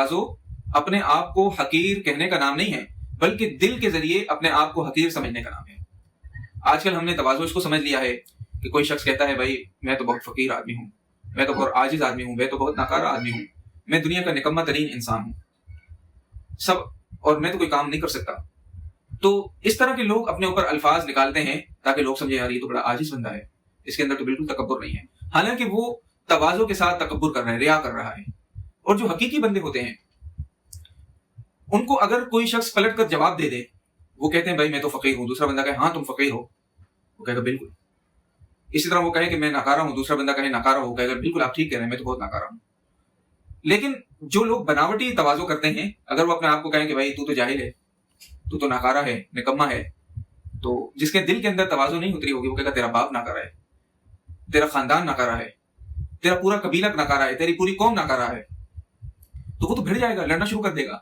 تواضع اپنے آپ کو حقیر کہنے کا نام نہیں ہے، بلکہ دل کے ذریعے اپنے آپ کو حقیر سمجھنے کا نام ہے۔ آج کل ہم نے تواضع اس کو سمجھ لیا ہے کہ کوئی شخص کہتا ہے بھائی میں تو بہت فقیر آدمی ہوں، میں تو بہت عاجز آدمی ہوں، میں تو بہت ناکارہ آدمی ہوں، میں دنیا کا نکمہ ترین انسان ہوں سب، اور میں تو کوئی کام نہیں کر سکتا۔ تو اس طرح کے لوگ اپنے اوپر الفاظ نکالتے ہیں تاکہ لوگ سمجھیں یار یہ تو بڑا عاجز بندہ ہے، اس کے اندر تو بالکل تکبر نہیں ہے، حالانکہ وہ تواضع کے ساتھ تکبر کر رہا ہے، ریا کر رہا ہے۔ اور جو حقیقی بندے ہوتے ہیں ان کو اگر کوئی شخص پلٹ کر جواب دے دے، وہ کہتے ہیں بھائی میں تو فقیر ہوں، دوسرا بندہ کہے ہاں تم فقیر ہو، وہ کہے گا بالکل۔ اسی طرح وہ کہے کہ میں ناکارہ ہوں، دوسرا بندہ کہے ناکارہ ہو، کہے گا بالکل آپ ٹھیک کہہ رہے ہیں، میں تو بہت ناکارہ ہوں۔ لیکن جو لوگ بناوٹی تواضع کرتے ہیں، اگر وہ اپنے آپ کو کہیں کہ بھائی تو تو جاہل ہے، تو تو ناکارہ ہے، نکما ہے، تو جس کے دل کے اندر تواضع نہیں اتری ہوگی وہ کہے گا تیرا باپ ناکارہ ہے، تیرا خاندان ناکارہ ہے، تیرا پورا قبیلہ ناکارہ ہے، تیری پوری قوم ناکارہ ہے، تو وہ تو بھڑ جائے گا، لڑنا شروع کر دے گا۔